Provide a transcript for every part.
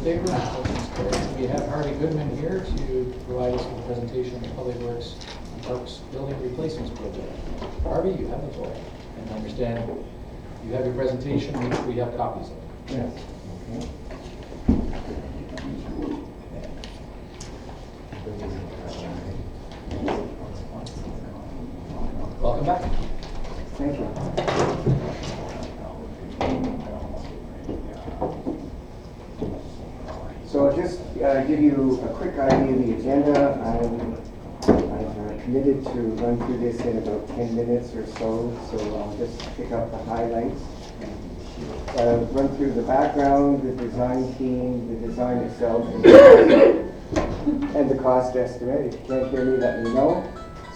favor? Motion's carried. We have Harvey Goodman here to provide us with a presentation of the Public Works and Parks Building Replacements Project. Harvey, you have the floor. And I understand you have your presentation, which we have copies of. Yes. Okay. Welcome back. Thank you. So I'll just give you a quick idea of the agenda. I've committed to run through this in about 10 minutes or so I'll just pick up the highlights. Run through the background, the design team, the design itself, and the cost estimate. If you can't hear me, let me know.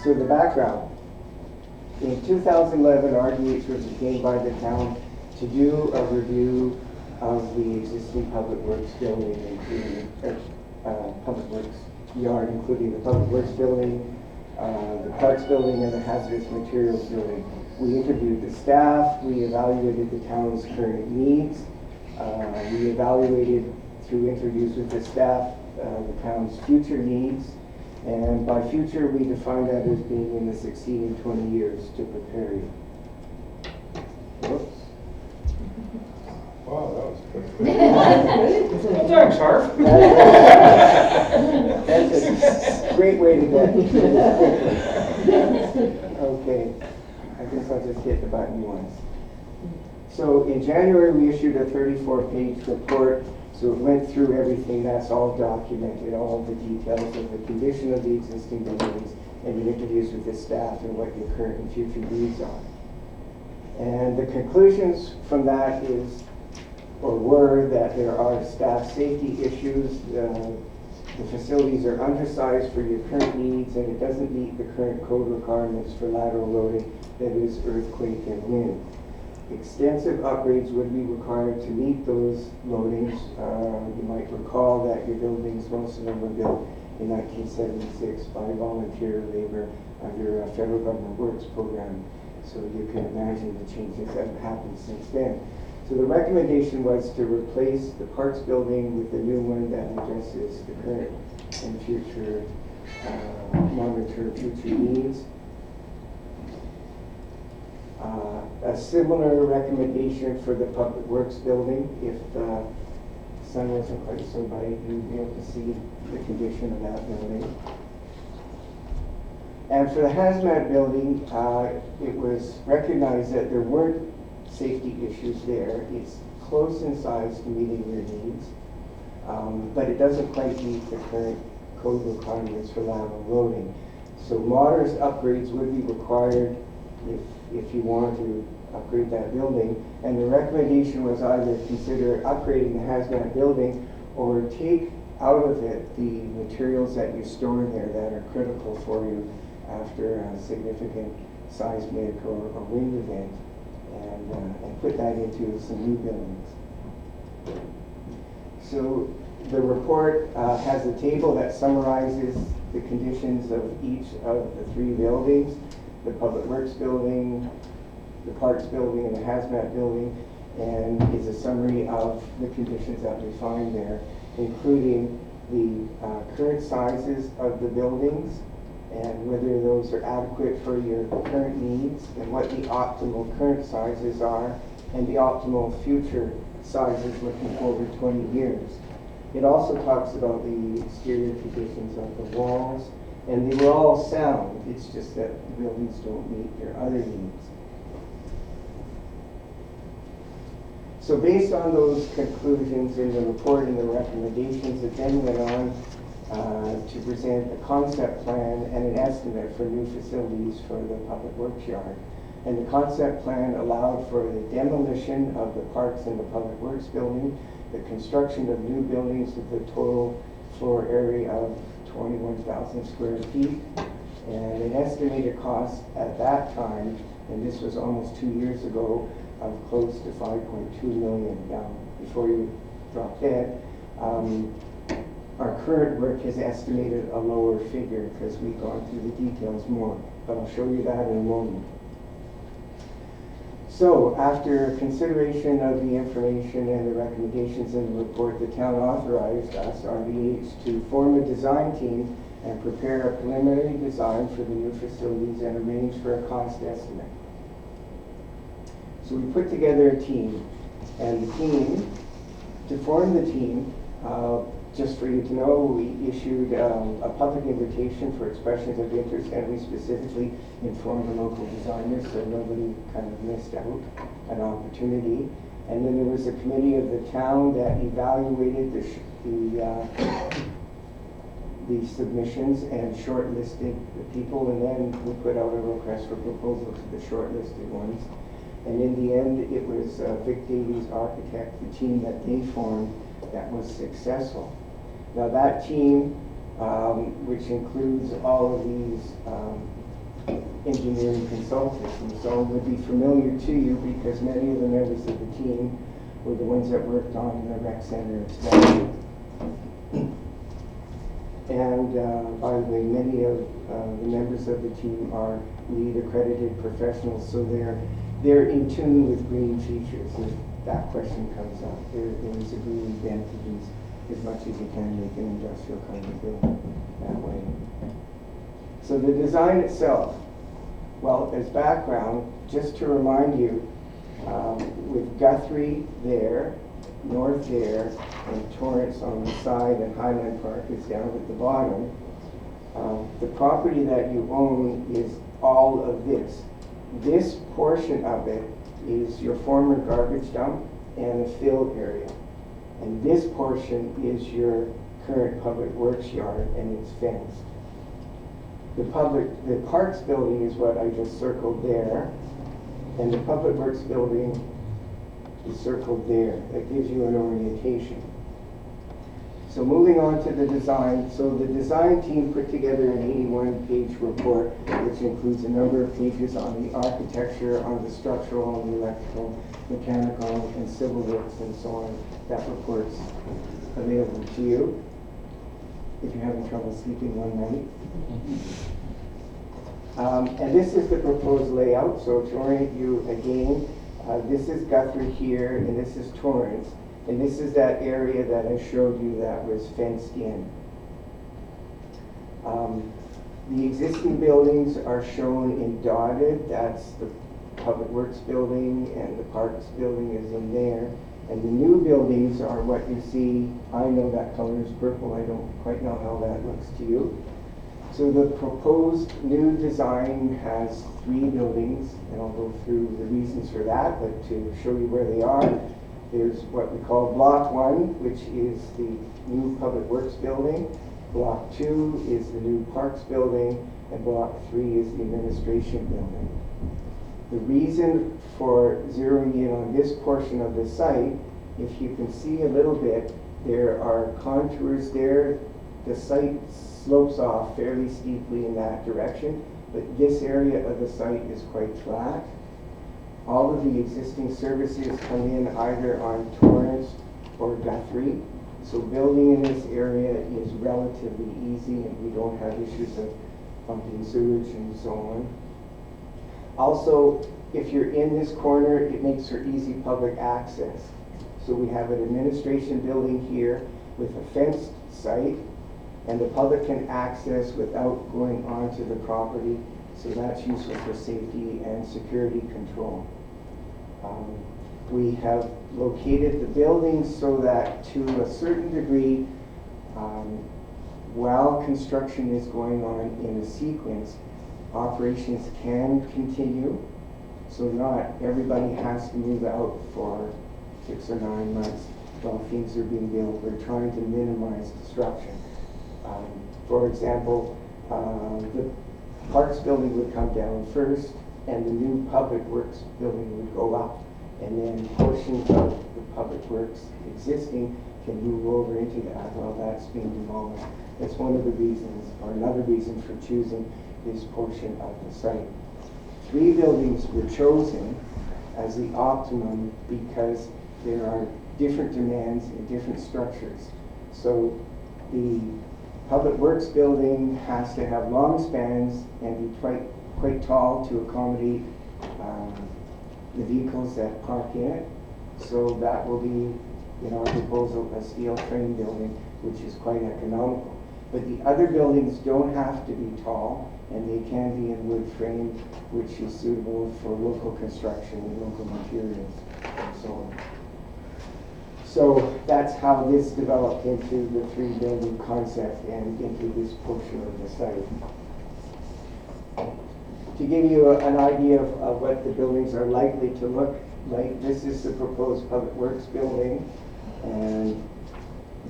So the background. In 2011, RDH was retained by the town to do a review of the existing public works building, including public works yard, including the public works building, the parks building, and the hazardous materials building. We interviewed the staff, we evaluated the town's current needs, we evaluated through interviews with the staff the town's future needs, and by future we define that as being in the succeeding 20 years to prepare you. Whoops. Wow, that was quick. Well, thanks, Harv. That's a great way to get it. Okay, I guess I'll just hit the button once. So in January we issued a 34-page report. So it went through everything, that's all documented, all the details of the condition of the existing buildings and the interviews with the staff and what your current and future needs are. And the conclusions from that were that there are staff safety issues, the facilities are undersized for your current needs, and it doesn't meet the current code requirements for lateral loading, that is earthquake and wind. Extensive upgrades would be required to meet those loadings. You might recall that your buildings, most of them were built in 1976 by volunteer labor under a federal government works program. So you can imagine the changes that have happened since then. So the recommendation was to replace the parks building with a new one that addresses the current and future, longer-term future needs. A similar recommendation for the Public Works building. If the sun wasn't quite so bright, you'd be able to see the condition of that building. And for the hazmat building, it was recognized that there weren't safety issues there. It's close in size to meeting your needs, but it doesn't quite meet the current code requirements for lateral loading. So modest upgrades would be required if you want to upgrade that building, and the recommendation was either consider upgrading the hazmat building or take out of it the materials that you store in there that are critical for you after a significant seismic or wind event, and put that into some new buildings. So the report has a table that summarizes the conditions of each of the three buildings: the Public Works building, the Parks building, and the Hazmat building, and is a summary of the conditions that we find there, including the current sizes of the buildings and whether those are adequate for your current needs, and what the optimal current sizes are, and the optimal future sizes looking forward 20 years. It also talks about the exterior conditions of the walls, and they were all sound. It's just that the buildings don't meet your other needs. So based on those conclusions in the report and the recommendations, it then went on to present a concept plan and an estimate for new facilities for the Public Works yard. And the concept plan allowed for the demolition of the parks and the Public Works building, the construction of new buildings with a total floor area of 21,000 square feet, and an estimated cost at that time, and this was almost 2 years ago, of close to $5.2 million. Now, before you drop dead, our current work has estimated a lower figure because we've gone through the details more, but I'll show you that in a moment. So, after consideration of the information and the recommendations in the report, the town authorized us, RVH, to form a design team and prepare a preliminary design for the new facilities and arrange for a cost estimate. So we put together a team, and the team, to form the team, just for you to know, we issued a public invitation for expressions of interest, and we specifically informed the local designers so nobody kind of missed out an opportunity. And then there was a committee of the town that evaluated the submissions and shortlisted the people, and then we put out a request for proposals to the shortlisted ones. And in the end, it was Vic Davies Architect, the team that they formed, that was successful. Now that team, which includes all of these engineering consultants, and so would be familiar to you because many of the members of the team were the ones that worked on the rec center expansion. And by the way, many of the members of the team are LEED accredited professionals, so they're in tune with green features. If that question comes up, there is a green advantages as much as you can make an industrial kind of building that way. So the design itself, well, as background, just to remind you, with Guthrie there, north there, and Torrance on the side, and Highland Park is down at the bottom, the property that you own is all of this. This portion of it is your former garbage dump and a fill area. And this portion is your current public works yard, and it's fenced. The parks building is what I just circled there, and the public works building is circled there. That gives you an orientation. So moving on to the design. So the design team put together an 81-page report, which includes a number of pages on the architecture, on the structural, on the electrical, mechanical, and civil works, and so on. That report's available to you if you're having trouble sleeping one night. And this is the proposed layout. So to orient you again, this is Guthrie here, and this is Torrance. And this is that area that I showed you that was fenced in. The existing buildings are shown in dotted. That's the Public Works building, and the Parks building is in there. And the new buildings are what you see. I know that color is purple. I don't quite know how that looks to you. So the proposed new design has 3 buildings, and I'll go through the reasons for that, but to show you where they are, there's what we call Block 1, which is the new Public Works building. Block 2 is the new Parks building, and Block 3 is the Administration building. The reason for zeroing in on this portion of the site, if you can see a little bit, there are contours there. The site slopes off fairly steeply in that direction, but this area of the site is quite flat. All of the existing services come in either on Torrance or Guthrie. So building in this area is relatively easy, and we don't have issues of pumping sewage and so on. Also, if you're in this corner, it makes for easy public access. So we have an administration building here with a fenced site, and the public can access without going onto the property. So that's useful for safety and security control. We have located the buildings so that to a certain degree, while construction is going on in a sequence, operations can continue. So not everybody has to move out for 6 or 9 months while things are being built. We're trying to minimize disruption. For example, the Parks building would come down first, and the new Public Works building would go up. And then portions of the Public Works existing can move over into that while that's being demolished. That's one of the reasons, or another reason for choosing this portion of the site. 3 buildings were chosen as the optimum because there are different demands in different structures. So the Public Works building has to have long spans and be quite tall to accommodate the vehicles that park in it. So that will be, in our proposal, a steel frame building, which is quite economical. But the other buildings don't have to be tall, and they can be in wood frame, which is suitable for local construction and local materials and so on. So that's how this developed into the 3-building concept and into this portion of the site. To give you an idea of what the buildings are likely to look like, this is the proposed Public Works building, and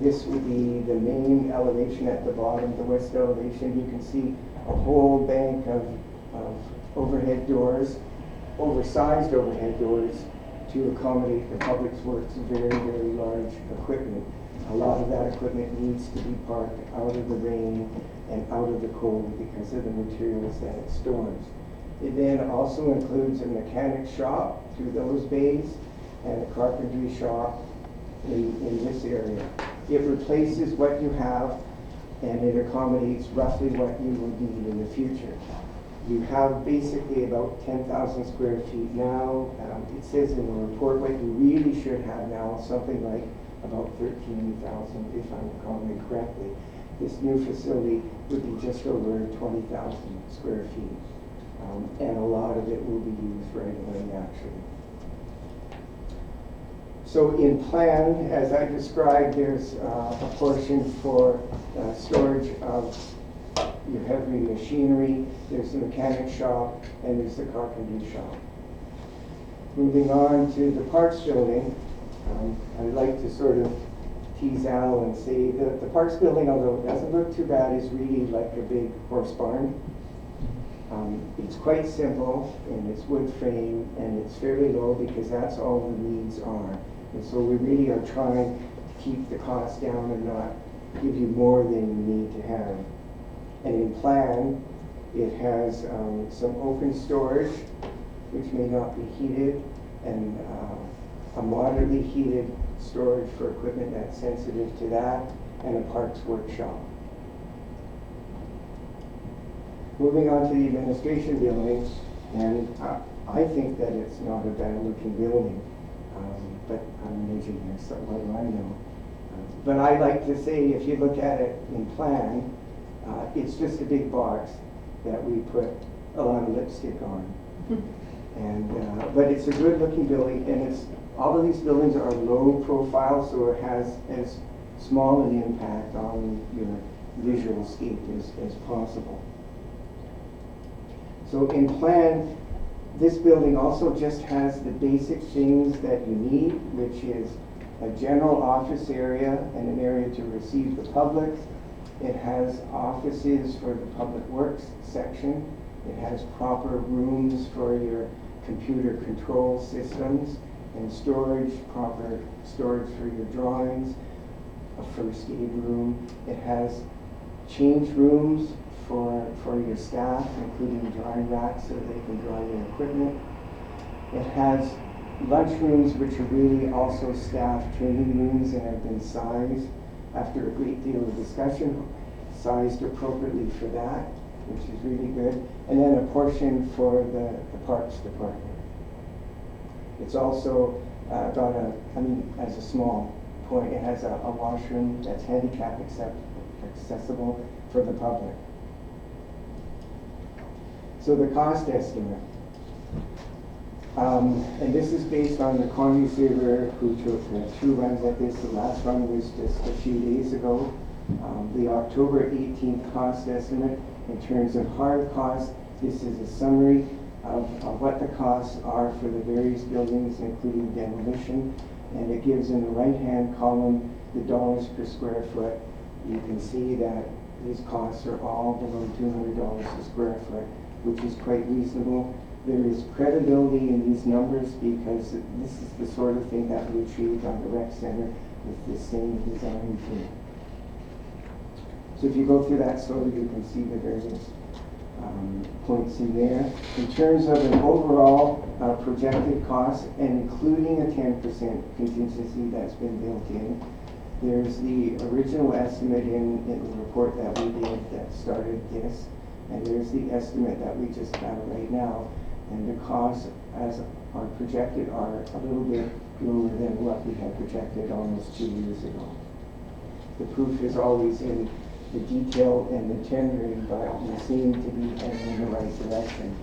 this would be the main elevation at the bottom, the west elevation. You can see a whole bank of overhead doors, oversized overhead doors, to accommodate the Public Works very, very large equipment. A lot of that equipment needs to be parked out of the rain and out of the cold because of the materials that it stores. It then also includes a mechanic shop through those bays and a carpentry shop in this area. It replaces what you have, and it accommodates roughly what you will need in the future. You have basically about 10,000 square feet now. It says in the report what you really should have now, something like about 13,000, if I'm recalling correctly. This new facility would be just over 20,000 square feet. And a lot of it will be used right away, actually. So in plan, as I described, there's a portion for storage of your heavy machinery, there's the mechanic shop, and there's the carpentry shop. Moving on to the Parks building, I'd like to sort of tease Al and say that the Parks building, although it doesn't look too bad, is really like a big horse barn. It's quite simple, and it's wood frame, and it's fairly low because that's all the needs are. And so we really are trying to keep the cost down and not give you more than you need to have. And in plan, it has some open storage, which may not be heated, and a moderately heated storage for equipment that's sensitive to that, and a parks workshop. Moving on to the administration building, and I think that it's not a bad looking building, but I'm an engineer, so what do I know? But I like to say, if you look at it in plan, it's just a big box that we put a lot of lipstick on. And but it's a good looking building, and all of these buildings are low profile, so it has as small an impact on your visual scape as possible. So in plan, this building also just has the basic things that you need, which is a general office area and an area to receive the public. It has offices for the Public Works section. It has proper rooms for your computer control systems and storage, proper storage for your drawings, a first aid room. It has change rooms for your staff, including drying racks so they can dry their equipment. It has lunch rooms, which are really also staff training rooms and have been sized after a great deal of discussion, sized appropriately for that, which is really good. And then a portion for the Parks Department. It's also got as a small point, it has a washroom that's handicap accessible for the public. So the cost estimate. And this is based on the CompuServer, who took 2 runs at this. The last run was just a few days ago. The October 18th cost estimate, in terms of hard costs, this is a summary of what the costs are for the various buildings, including demolition. And it gives in the right-hand column the dollars per square foot. You can see that these costs are all below $200 a square foot, which is quite reasonable. There is credibility in these numbers because this is the sort of thing that we achieved on the rec center with the same design team. So if you go through that story, you can see the various points in there. In terms of an overall projected cost, and including a 10% contingency that's been built in, there's the original estimate in the report that we did that started this, and there's the estimate that we just have right now. And the cost as are projected are a little bit lower than what we had projected almost 2 years ago. The proof is always in the detail and the tendering, but we seem to be heading in the right direction.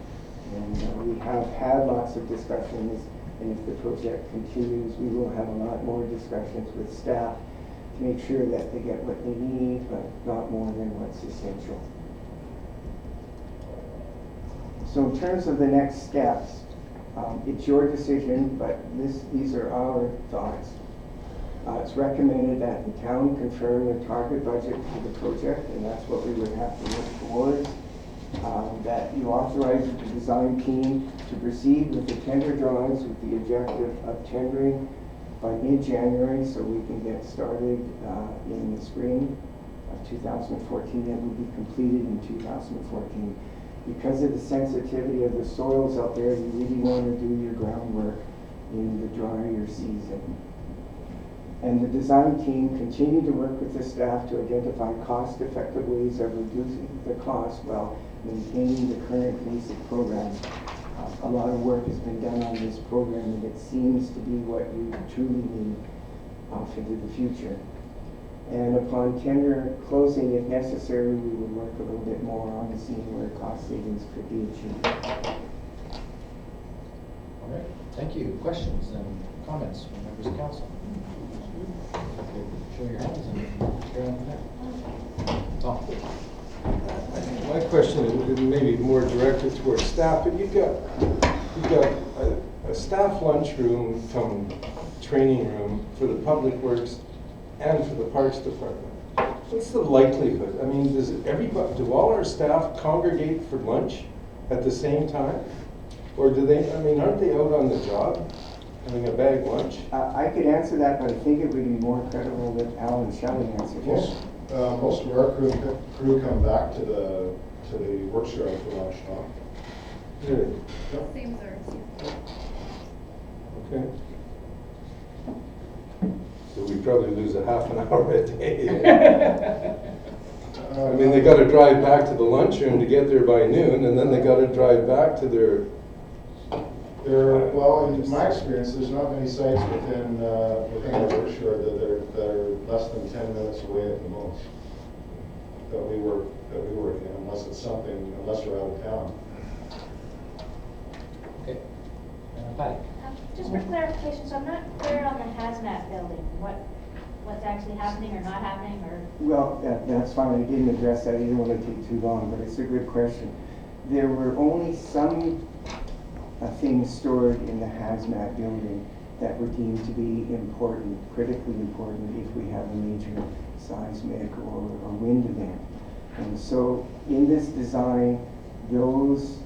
And we have had lots of discussions, and if the project continues, we will have a lot more discussions with staff to make sure that they get what they need, but not more than what's essential. So in terms of the next steps, it's your decision, but these are our thoughts. It's recommended that the town confirm the target budget for the project, and that's what we would have to work towards. That you authorize the design team to proceed with the tender drawings with the objective of tendering by mid-January, so we can get started in the spring of 2014. It will be completed in 2014. Because of the sensitivity of the soils out there, you really want to do your groundwork in the drier season. And the design team continue to work with the staff to identify cost-effective ways of reducing the cost while maintaining the current basic program. A lot of work has been done on this program, and it seems to be what you truly need off into the future. And upon tender closing, if necessary, we would work a little bit more on seeing where cost savings could be achieved. All right, thank you. Questions and comments from members of council? Show your hands and carry on from there. Tom? My question is maybe more directed towards staff, but you've got a staff lunchroom come training room for the public works and for the Parks Department. What's the likelihood? I mean, do all our staff congregate for lunch at the same time? Or do they, I mean, aren't they out on the job having a bag lunch? I could answer that, but I think it would be more credible if Alan Shelley answered it. Most of our crew come back to the workshop for lunch now. Really? Same as ours. Okay. So we probably lose a half an hour a day. I mean, they got to drive back to the lunchroom to get there by noon, and then they got to drive back to their. Well, in my experience, there's not many sites within our workshop that are less than 10 minutes away at the most that we work in, unless we're out of town. Okay. Patty? Just for clarification, so I'm not clear on the hazmat building, what's actually happening or not happening, or? Well, that's fine. I didn't address that. I didn't want to take too long, but it's a good question. There were only some things stored in the hazmat building that were deemed to be important, critically important, if we have a major seismic or wind event. And so in this design, those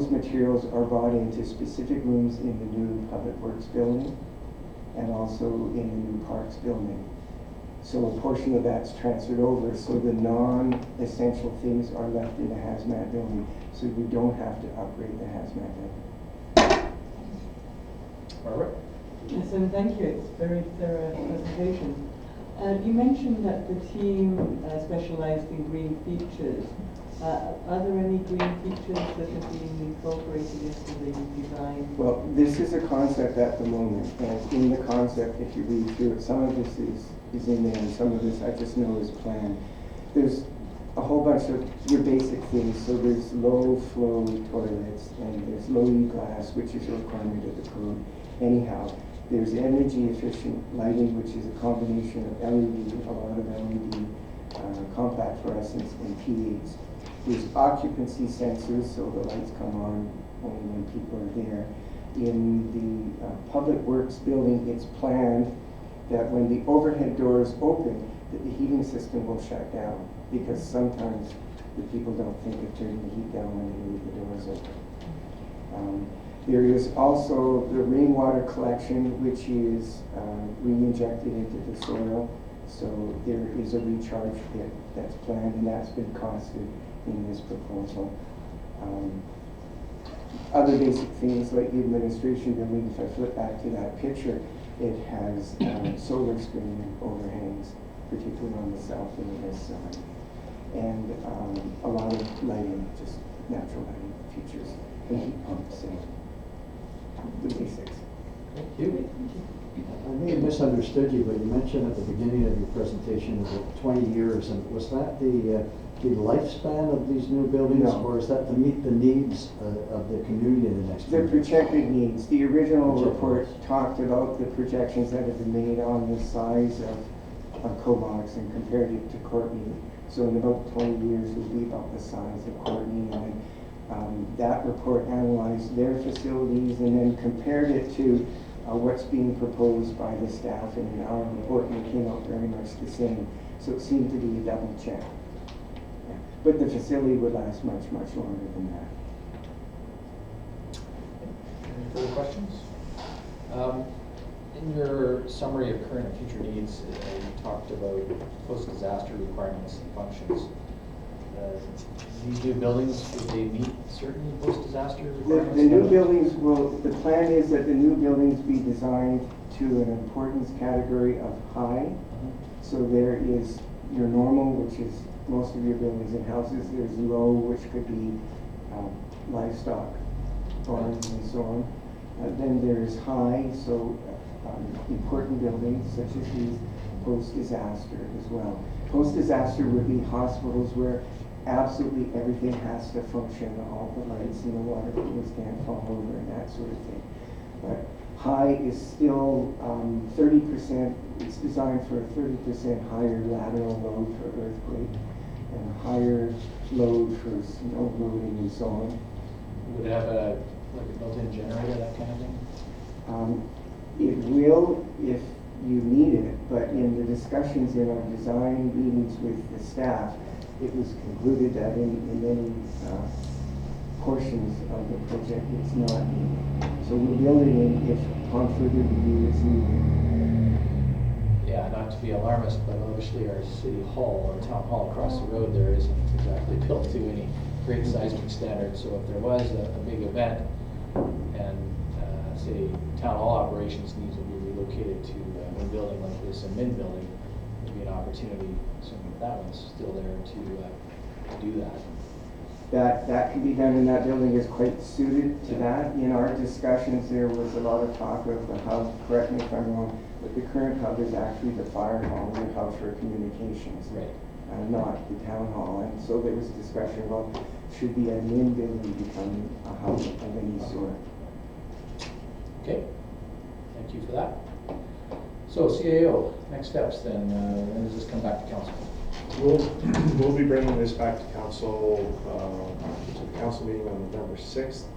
materials are brought into specific rooms in the new Public Works building and also in the new Parks building. So a portion of that's transferred over, so the non-essential things are left in the hazmat building, so we don't have to upgrade the hazmat building. Barbara? Yes, and thank you. It's a very thorough presentation. You mentioned that the team specialized in green features. Are there any green features that have been incorporated into the design? Well, this is a concept at the moment, and in the concept, if you read through it, some of this is in there, and some of this I just know is planned. There's a whole bunch of your basic things, so there's low flow toilets, and there's low E-glass, which is a requirement of the code. Anyhow, there's energy efficient lighting, which is a combination of LED, a lot of LED, compact fluorescents, and P8s. There's occupancy sensors, so the lights come on only when people are there. In the Public Works building, it's planned that when the overhead doors open, that the heating system will shut down, because sometimes the people don't think of turning the heat down when they leave the doors open. There is also the rainwater collection, which is re-injected into the soil. So there is a recharge pit that's planned, and that's been costed in this proposal. Other basic things like the administration building, if I flip back to that picture, it has solar screen overhangs, particularly on the south and the west side. And a lot of lighting, just natural lighting features, and heat pumps. the basics. Thank you. I may have misunderstood you, but you mentioned at the beginning of your presentation about 20 years, and was that the lifespan of these new buildings? No. Or is that to meet the needs of the community in the next The 10 years? projected needs, the original Projected report needs. talked about the projections that have been made on the size of Comox and compared it to Courtney. So in about 20 years, it will be about the size of Courtney. And that report analyzed their facilities and then compared it to what's being proposed by the staff. And in our report, it came out very much the same. So it seemed to be a double check. Yeah. But the facility would last much, much longer than that. Any further questions? In your summary of current and future needs, you talked about post-disaster requirements and functions. These new buildings, would they meet certain post-disaster requirements? The new buildings will, the plan is that the new buildings be designed to an importance category of high. So there is your normal, which is most of your buildings and houses. There's low, which could be livestock, farms and so on. Then there's high, so important buildings such as these post-disaster as well. Post-disaster would be hospitals where absolutely everything has to function, all the lights and the water pools can't fall over and that sort of thing. But high is still 30%, it's designed for a 30% higher lateral load for earthquake and a higher load for snow loading and so on. Would it have like a built-in generator, that kind of thing? It will if you need it, but in the discussions in our design meetings with the staff, it was concluded that in many portions of the project it's not needed. So we're building it if upon further review it's needed. Yeah, not to be alarmist, but obviously our city hall, our town hall across the road there isn't exactly built to any great seismic standards. So if there was a big event and say town hall operations needs to be relocated to a new building like this, a min building, would be an opportunity, assuming that one's still there, to do that. That can be done, and that building is quite suited to that. In our discussions, there was a lot of talk of the hub, correct me if I'm wrong, but the current hub is actually the fire hall, the hub for communications, Right. not the town hall. And so there was discussion about should the admin building become a hub of any sort. Okay, thank you for that. So CAO, next steps then, when does this come back to council? We'll be bringing this back to council, to the council meeting on November 6th.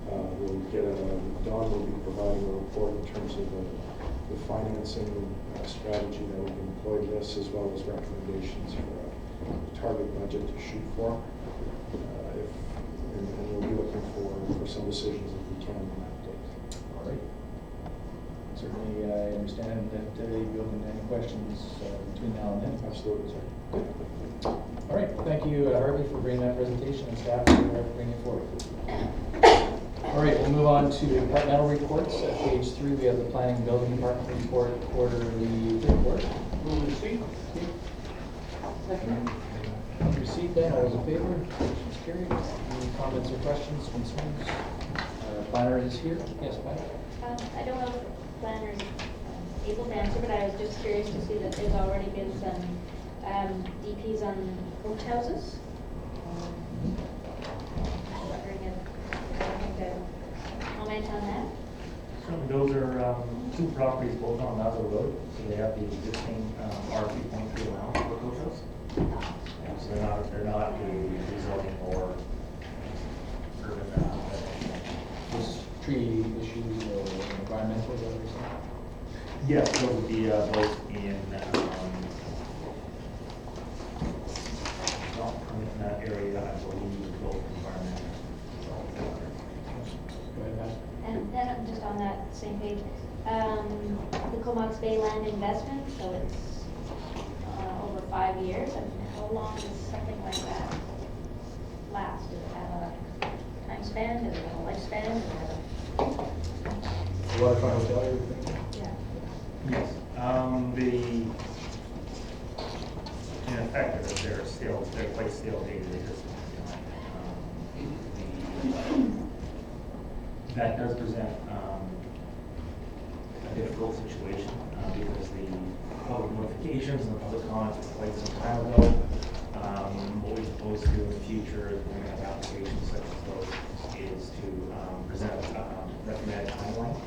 Don will be providing a report in terms of the financing strategy that we can employ this, as well as recommendations for a target budget to shoot for. And we'll be looking for some decisions if we can on that date. All right. Certainly, I understand that you'll open to any questions between now and then. Absolutely, sir. Good. All right, thank you, Harvey, for bringing that presentation, and staff for bringing it forward. All right, we'll move on to departmental reports. At page 3, we have the Planning and Building Department report, quarterly report. Move receipt. Receipt then, all those in favor? Motion's carried. Any comments or questions, concerns? Planner is here. Yes, Planner? I don't know if the planner is able to answer, but I was just curious to see that there's already been some DPs on coach houses. Wondering if you could comment on that. So those are two properties both on Lazo Road, so they have the existing R3.3 allowance for coach house. So they're not the resulting or urban. Just tree issues or environmental, is that what you're saying? Yes, those would be both in that area, I believe, both environmental. Go ahead, Matt. And then just on that same page, the Comox Bay land investment, so it's over 5 years. And how long does something like that last? Does it have a time span? Does it have a lifespan? Does it have a... Waterfront hotel, you think? Yeah. Yes. In effect, they're quite stale dated. that does present a difficult situation because the public notifications and the public comments were quite some time ago. What we're supposed to do in the future is when we have applications such as those is to present recommended timeline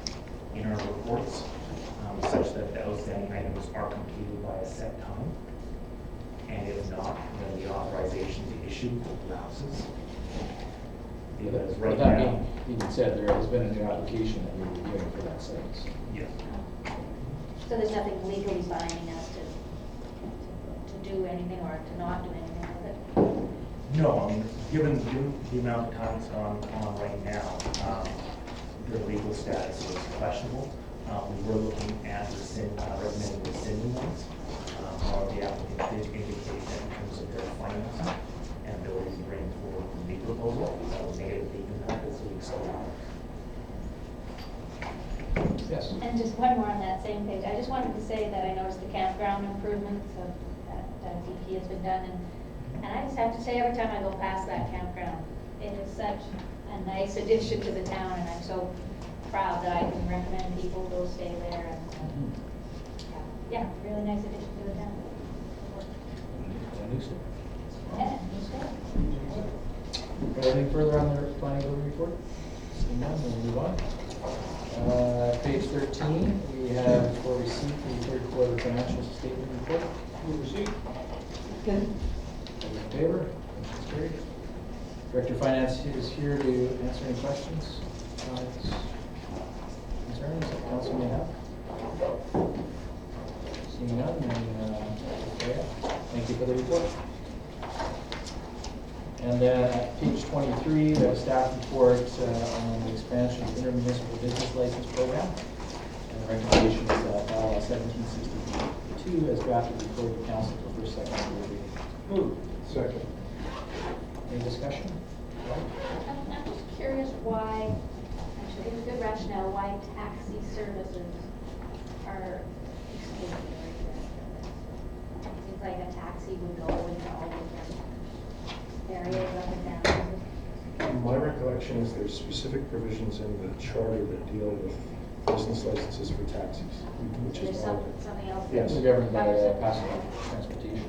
in our reports such that the outstanding items are completed by a set time. And if not, then the authorization to issue lapses. Because right With that now. being said, there has been a new application that you're reviewing for that site. Yes. So there's nothing legally binding us to do anything or to not do anything with it? No, I mean, given the amount of time it's on right now, their legal status is questionable. We were looking at recommending rescinding ones. However, the applicant did indicate that in terms of their financing and ability to bring forward the proposal, that would negatively impact us, so we excluded. Yes. And just one more on that same page. I just wanted to say that I noticed the campground improvements that DP has been done. And I just have to say, every time I go past that campground, it is such a nice addition to the town. And I'm so proud that I can recommend people go stay there. And yeah, really nice addition to the town. Yeah, it's good. Anything further on the planning board report? Seeing none, we'll move on. Page 13, we have for receipt the third quarter financial statement report. Move receipt. Second. All in favor? Motion's carried. Director of Finance is here to answer any questions, comments, concerns that council may have. Seeing none, then, okay. Thank you for the report. And then at page 23, the staff report on the expansion of the intermunicipal business license program. And the recommendation is that bylaw 1762 as drafted before the council for first, second, and third reading. Move. Second. Any discussion? No? I'm just curious why, actually, it's a good rationale, why taxi services are excluded right there. It seems like a taxi would go into all different areas up and down. My recollection is there's specific provisions in the charter that deal with business licenses for taxis, which There's is why. something else. that Yes. It's governed by covers it. passenger transportation.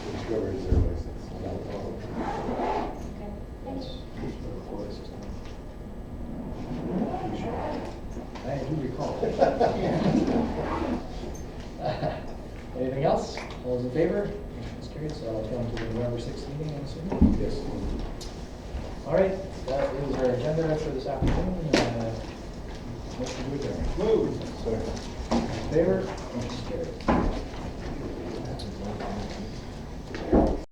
Which governs their license. Okay. Thank That's you. the recorder system. I do recall. Anything else? All those in favor? Motion's carried, so I'll come to the November 6th meeting, I'm assuming. Yes. All right, that is our agenda for this afternoon. Motion to adjourn. Move. Second. All in favor? Motion's carried.